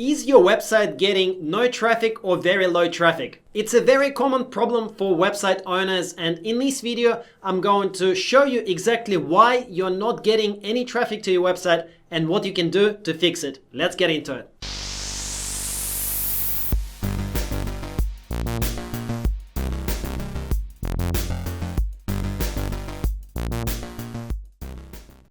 Is your website getting no traffic or very low traffic? It's a very common problem for website owners, and in this video I'm going to show you exactly why you're not getting any traffic to your website and what you can do to fix it. Let's get into it.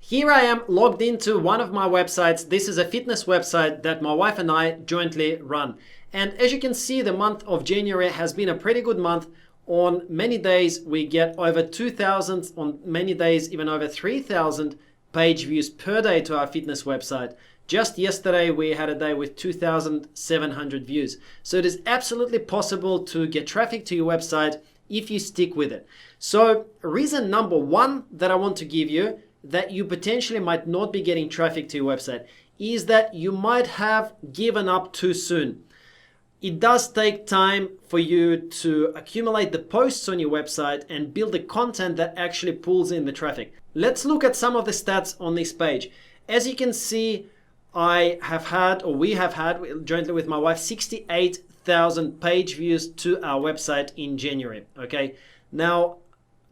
Here I am logged into one of my websites. This is a fitness website that my wife and I jointly run. And as you can see, the month of January has been a pretty good month. On many days, we get over 2,000, on many days, even over 3,000 page views per day to our fitness website. Just yesterday, we had a day with 2,700 views. So it is absolutely possible to get traffic to your website if you stick with it. So reason number one that I want to give you that you potentially might not be getting traffic to your website is that you might have given up too soon. It does take time for you to accumulate the posts on your website and build the content that actually pulls in the traffic. Let's look at some of the stats on this page. As you can see, we have had jointly with my wife 68,000 page views to our website in January. Okay, now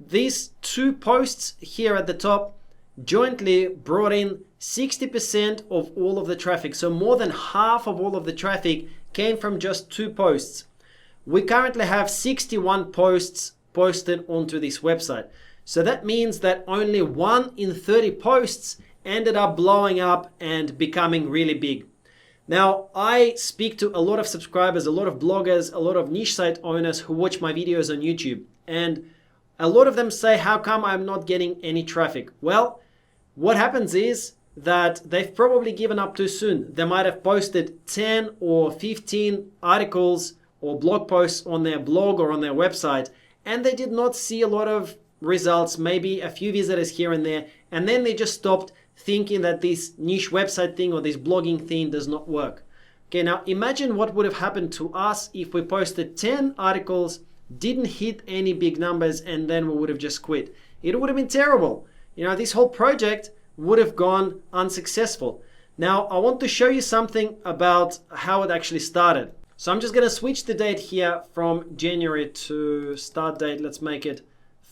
these two posts here at the top jointly brought in 60% of all of the traffic. So more than half of all of the traffic came from just two posts. We currently have 61 posts posted onto this website. So that means that only 1 in 30 posts ended up blowing up and becoming really big. Now, I speak to a lot of subscribers, a lot of bloggers, a lot of niche site owners who watch my videos on YouTube. And a lot of them say, how come I'm not getting any traffic? Well, what happens is that they've probably given up too soon. They might have posted 10 or 15 articles or blog posts on their blog or on their website, and they did not see a lot of results, maybe a few visitors here and there, and then they just stopped thinking that this niche website thing or this blogging thing does not work. Okay, now imagine what would have happened to us if we posted 10 articles, didn't hit any big numbers, and then we would have just quit. It would have been terrible. You know, this whole project would have gone unsuccessful. Now, I want to show you something about how it actually started. So I'm just going to switch the date here from January to start date. Let's make it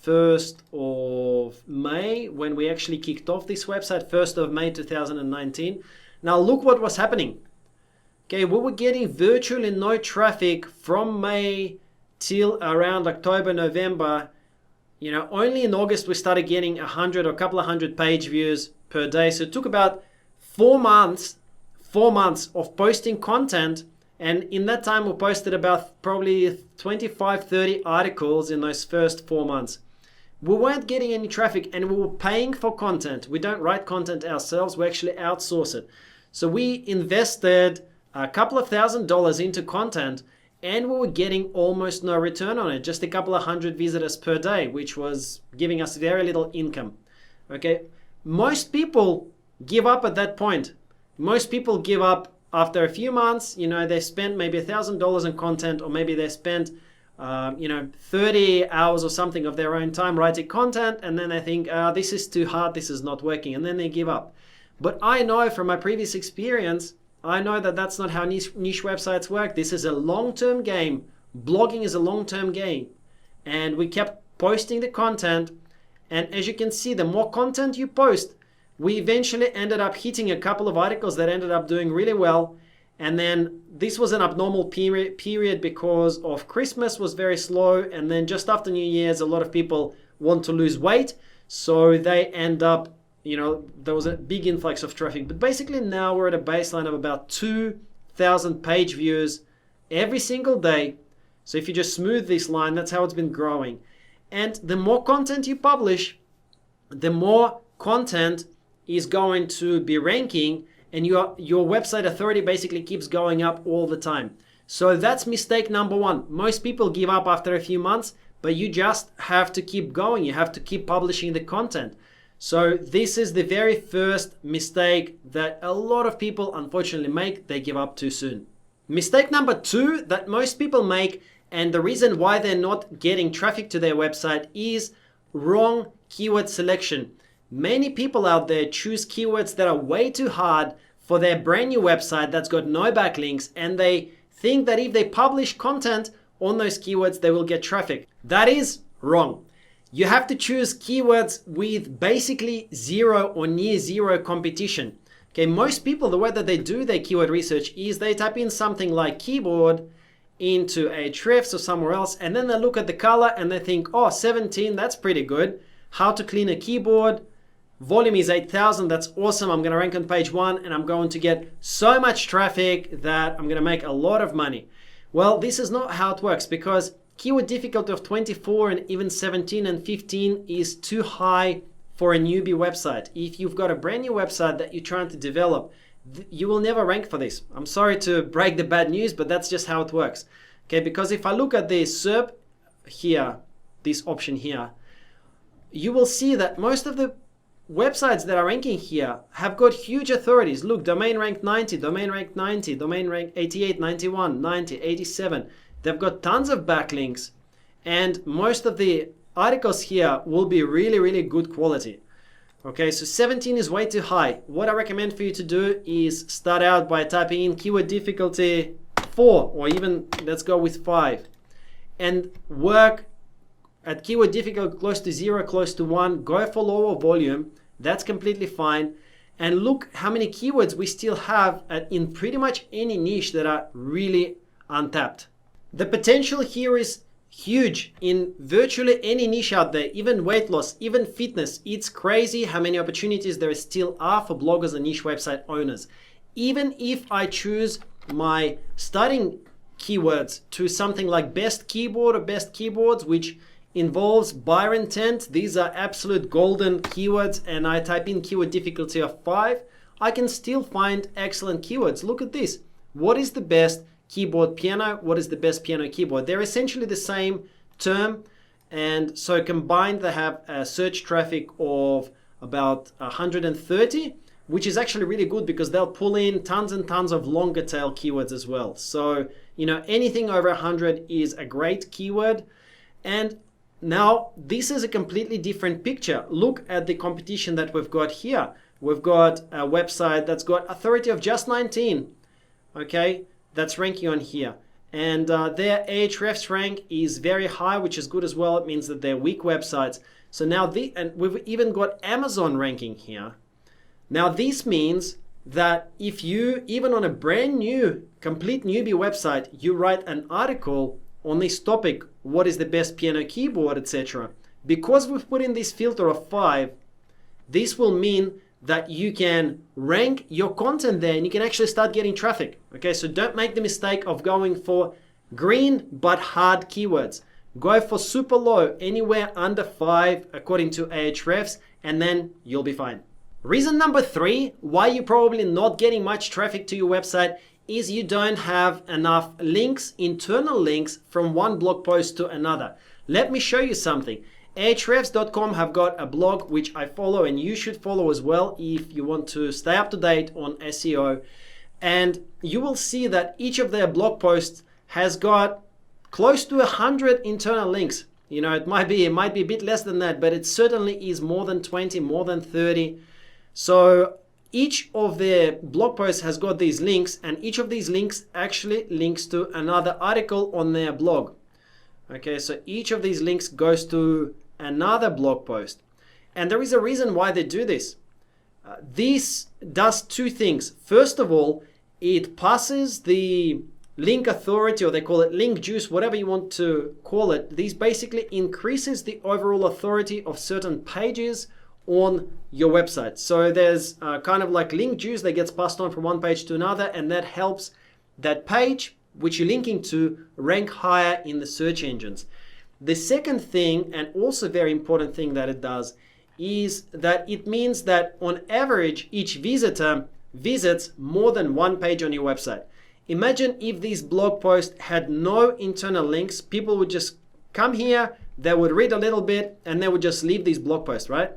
1st of May, when we actually kicked off this website, 1st of May 2019. Now, look what was happening. Okay, we were getting virtually no traffic from May till around October, November. You know, only in August we started getting 100 or a couple of hundred page views per day. So it took about 4 months of posting content. And in that time, we posted about probably 25, 30 articles in those first 4 months. We weren't getting any traffic and we were paying for content. We don't write content ourselves, we actually outsource it. So we invested a couple of $1,000s into content, and we were getting almost no return on it, just a couple of hundred visitors per day, which was giving us very little income. Okay, most people give up at that point. Most people give up after a few months. You know, they spent maybe $1,000 on content, or maybe they spent 30 hours or something of their own time writing content, and then they think, this is too hard, this is not working, and then they give up. But I know from my previous experience, I know that that's not how niche websites work. This is a long-term game. Blogging is a long-term game. And we kept posting the content. And as you can see, the more content you post, we eventually ended up hitting a couple of articles that ended up doing really well. And then this was an abnormal period because of Christmas was very slow. And then just after New Year's, a lot of people want to lose weight. So they end up, you know, there was a big influx of traffic. But basically now we're at a baseline of about 2,000 page views every single day. So if you just smooth this line, that's how it's been growing. And the more content you publish, the more content is going to be ranking, and your website authority basically keeps going up all the time. So that's mistake number one. Most people give up after a few months, but you just have to keep going. You have to keep publishing the content. So this is the very first mistake that a lot of people unfortunately make. They give up too soon. Mistake number two that most people make, and the reason why they're not getting traffic to their website, is wrong keyword selection. Many people out there choose keywords that are way too hard for their brand new website that's got no backlinks, and they think that if they publish content on those keywords, they will get traffic. That is wrong. You have to choose keywords with basically zero or near zero competition. Okay, most people, the way that they do their keyword research is they type in something like keyboard into Ahrefs or somewhere else, and then they look at the color and they think, oh, 17, that's pretty good. How to clean a keyboard, volume is 8,000, that's awesome. I'm gonna rank on page 1 and I'm going to get so much traffic that I'm gonna make a lot of money. Well, this is not how it works, because keyword difficulty of 24 and even 17 and 15 is too high for a newbie website. If you've got a brand new website that you're trying to develop, you will never rank for this. I'm sorry to break the bad news, but that's just how it works. Okay, because if I look at the SERP here, this option here, you will see that most of the websites that are ranking here have got huge authorities. Look, domain rank 90, domain rank 90, domain rank 88, 91, 90, 87. They've got tons of backlinks, and most of the articles here will be really, really good quality. Okay, so 17 is way too high. What I recommend for you to do is start out by typing in keyword difficulty 4, or even let's go with 5, and work at keyword difficulty close to 0, close to 1. Go for lower volume. That's completely fine. And look how many keywords we still have in pretty much any niche that are really untapped. The potential here is huge in virtually any niche out there, even weight loss, even fitness. It's crazy how many opportunities there still are for bloggers and niche website owners. Even if I choose my starting keywords to something like best keyboard or best keyboards, which involves buyer intent, these are absolute golden keywords, and I type in keyword difficulty of 5, I can still find excellent keywords. Look at this. What is the best keyboard piano? What is the best piano keyboard? They're essentially the same term, and so combined they have a search traffic of about 130, which is actually really good because they'll pull in tons and tons of longer tail keywords as well. So, you know, anything over 100 is a great keyword. And now this is a completely different picture. Look at the competition that we've got here. We've got a website that's got authority of just 19, okay? That's ranking on here, and their Ahrefs rank is very high, which is good as well. It means that they're weak websites. So now and we've even got Amazon ranking here. Now this means that if you, even on a brand new, complete newbie website, you write an article on this topic, what is the best piano keyboard, etc. Because we've put in this filter of 5, this will mean that you can rank your content there and you can actually start getting traffic. Okay, so don't make the mistake of going for green but hard keywords. Go for super low, anywhere under 5 according to Ahrefs, and then you'll be fine. Reason number 3 why you're probably not getting much traffic to your website is you don't have enough links, internal links from one blog post to another. Let me show you something. Ahrefs.com have got a blog which I follow, and you should follow as well if you want to stay up to date on SEO. And you will see that each of their blog posts has got close to 100 internal links. You know, it might be a bit less than that, but it certainly is more than 20, more than 30. So each of their blog posts has got these links, and each of these links actually links to another article on their blog. Okay, so each of these links goes to another blog post. And there is a reason why they do this. This does 2 things. First of all, it passes the link authority, or they call it link juice, whatever you want to call it. This basically increases the overall authority of certain pages on your website. So there's kind of like link juice that gets passed on from one page to another, and that helps that page which you're linking to rank higher in the search engines. The second thing, and also very important thing that it does, is that it means that on average each visitor visits more than one page on your website. Imagine if these blog posts had no internal links. People would just come here, they would read a little bit, and they would just leave these blog posts, right?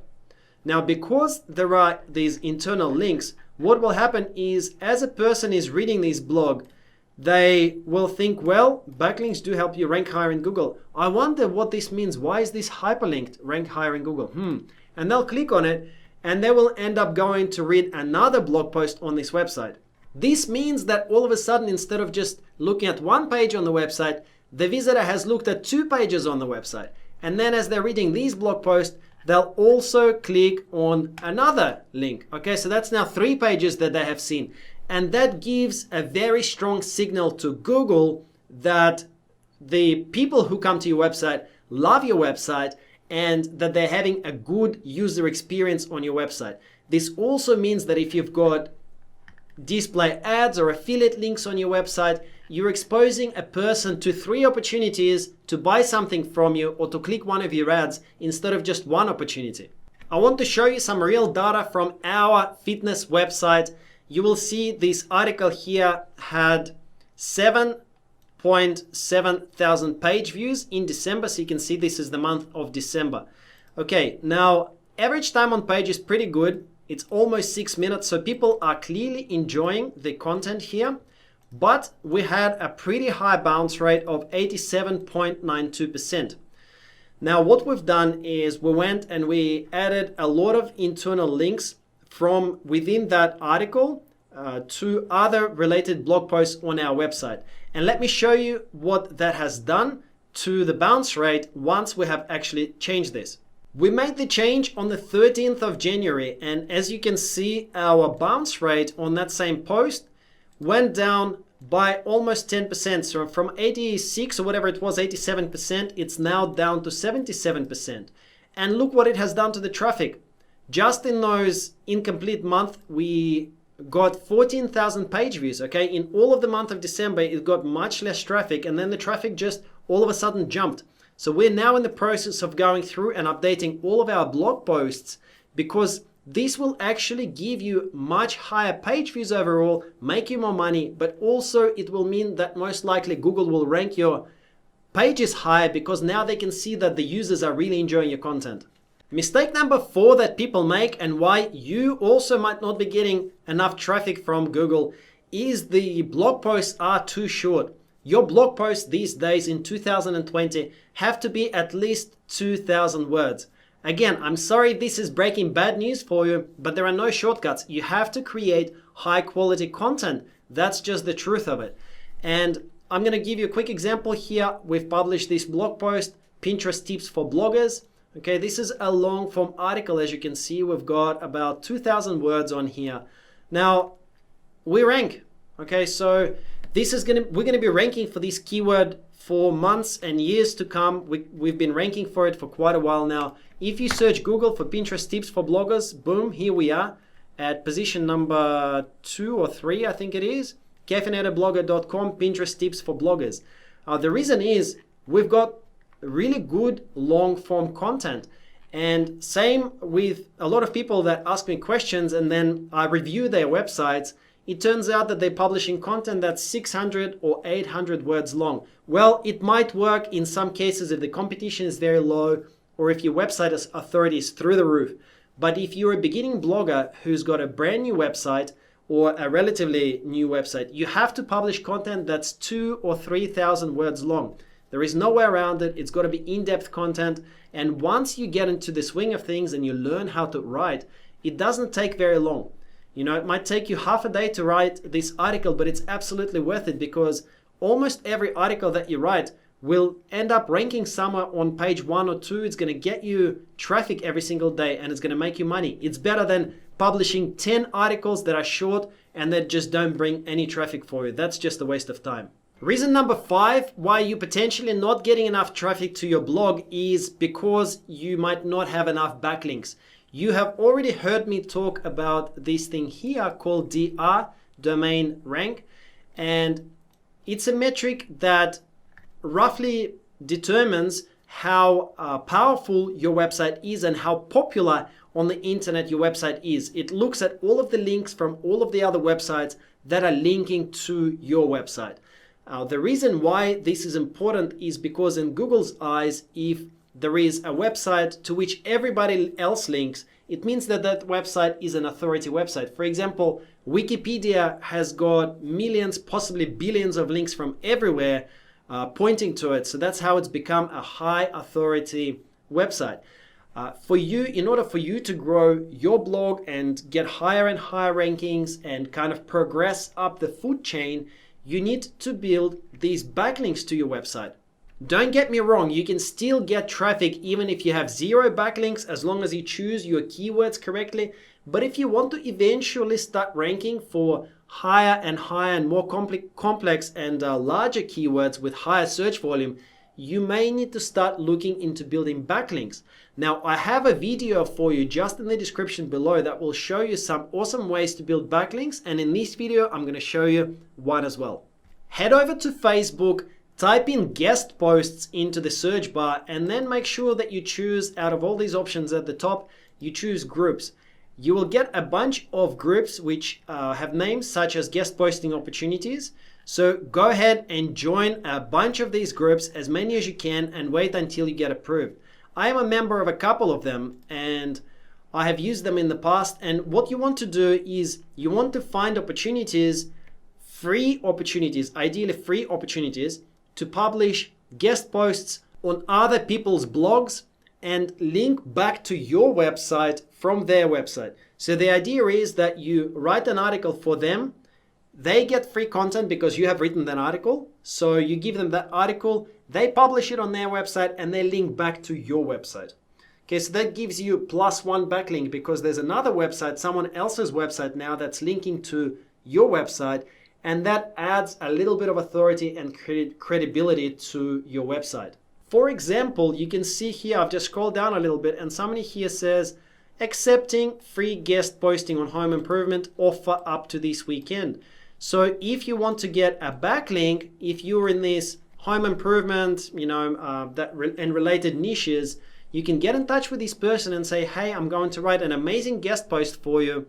Now, because there are these internal links, what will happen is, as a person is reading this blog, they will think, well, backlinks do help you rank higher in Google. I wonder what this means. Why is this hyperlinked rank higher in Google? And they'll click on it, and they will end up going to read another blog post on this website. This means that all of a sudden, instead of just looking at one page on the website, the visitor has looked at 2 pages on the website. And then as they're reading these blog posts, they'll also click on another link. Okay, so that's now 3 pages that they have seen. And that gives a very strong signal to Google that the people who come to your website love your website and that they're having a good user experience on your website. This also means that if you've got display ads or affiliate links on your website, you're exposing a person to 3 opportunities to buy something from you or to click one of your ads instead of just one opportunity. I want to show you some real data from our fitness website. You will see this article here had 7.7 thousand page views in December. So you can see this is the month of December. Okay, now average time on page is pretty good. It's almost 6 minutes. So people are clearly enjoying the content here. But we had a pretty high bounce rate of 87.92%. Now what we've done is we went and we added a lot of internal links from within that article to other related blog posts on our website. And let me show you what that has done to the bounce rate once we have actually changed this. We made the change on the 13th of January, and as you can see, our bounce rate on that same post went down by almost 10%. So from 86 or whatever it was, 87%, it's now down to 77%. And look what it has done to the traffic. Just in those incomplete month, we got 14,000 page views. Okay, in all of the month of December, it got much less traffic, and then the traffic just all of a sudden jumped. So we're now in the process of going through and updating all of our blog posts, because this will actually give you much higher page views overall, make you more money, but also it will mean that most likely Google will rank your pages higher because now they can see that the users are really enjoying your content. Mistake number 4 that people make, and why you also might not be getting enough traffic from Google, is the blog posts are too short. Your blog posts these days in 2020 have to be at least 2,000 words. Again, I'm sorry this is breaking bad news for you, but there are no shortcuts. You have to create high quality content. That's just the truth of it. And I'm going to give you a quick example here. We've published this blog post, Pinterest tips for bloggers. Okay, this is a long form article. As you can see, we've got about 2,000 words on here. Now, we rank. Okay, so we're going to be ranking for this keyword for months and years to come. We've been ranking for it for quite a while now. If you search Google for Pinterest tips for bloggers, boom, here we are at position number 2 or 3, I think it is. caffeinatedblogger.com, Pinterest tips for bloggers. The reason is we've got really good long form content. And same with a lot of people that ask me questions and then I review their websites. It turns out that they're publishing content that's 600 or 800 words long. Well, it might work in some cases if the competition is very low or if your website authority is through the roof. But if you're a beginning blogger who's got a brand new website or a relatively new website, you have to publish content that's 2,000 or 3,000 words long. There is no way around it. It's got to be in-depth content. And once you get into the swing of things and you learn how to write, it doesn't take very long. You know, it might take you half a day to write this article, but it's absolutely worth it because almost every article that you write will end up ranking somewhere on page 1 or 2. It's going to get you traffic every single day and it's going to make you money. It's better than publishing 10 articles that are short and that just don't bring any traffic for you. That's just a waste of time. Reason number 5 why you're potentially not getting enough traffic to your blog is because you might not have enough backlinks. You have already heard me talk about this thing here called DR, domain rank, and it's a metric that roughly determines how powerful your website is and how popular on the internet your website is. It looks at all of the links from all of the other websites that are linking to your website. The reason why this is important is because in Google's eyes, if there is a website to which everybody else links, it means that that website is an authority website. For example, Wikipedia has got millions, possibly billions of links from everywhere pointing to it. So that's how it's become a high authority website. In order for you to grow your blog and get higher and higher rankings and kind of progress up the food chain, you need to build these backlinks to your website. Don't get me wrong, you can still get traffic even if you have 0 backlinks, as long as you choose your keywords correctly. But if you want to eventually start ranking for higher and more complex and larger keywords with higher search volume, you may need to start looking into building backlinks. Now, I have a video for you just in the description below that will show you some awesome ways to build backlinks, and in this video I'm going to show you one as well. Head over to Facebook, type in guest posts into the search bar, and then make sure that you choose, out of all these options at the top, you choose groups. You will get a bunch of groups which have names such as guest posting opportunities. So go ahead and join a bunch of these groups, as many as you can, and wait until you get approved. I am a member of a couple of them and I have used them in the past. And what you want to do is you want to find opportunities, free opportunities, ideally free opportunities, to publish guest posts on other people's blogs and link back to your website from their website. So the idea is that you write an article for them. They get free content because you have written that article. So you give them that article, they publish it on their website, and they link back to your website. Okay, so that gives you +1 backlink because there's another website, someone else's website now, that's linking to your website, and that adds a little bit of authority and credibility to your website. For example, you can see here, I've just scrolled down a little bit, and somebody here says, accepting free guest posting on home improvement offer up to this weekend. So if you want to get a backlink, if you're in this home improvement, and related niches, you can get in touch with this person and say, hey, I'm going to write an amazing guest post for you.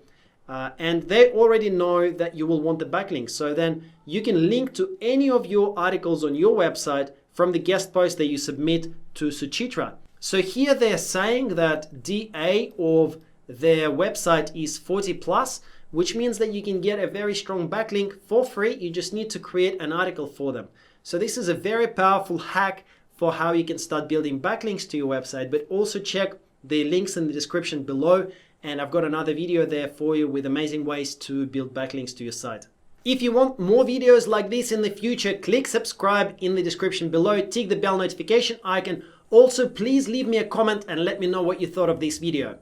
And they already know that you will want the backlink. So then you can link to any of your articles on your website from the guest post that you submit to Suchitra. So here they're saying that DA of their website is 40+, which means that you can get a very strong backlink for free. You just need to create an article for them. So this is a very powerful hack for how you can start building backlinks to your website, but also check the links in the description below. And I've got another video there for you with amazing ways to build backlinks to your site. If you want more videos like this in the future, click subscribe in the description below, tick the bell notification icon. Also, please leave me a comment and let me know what you thought of this video.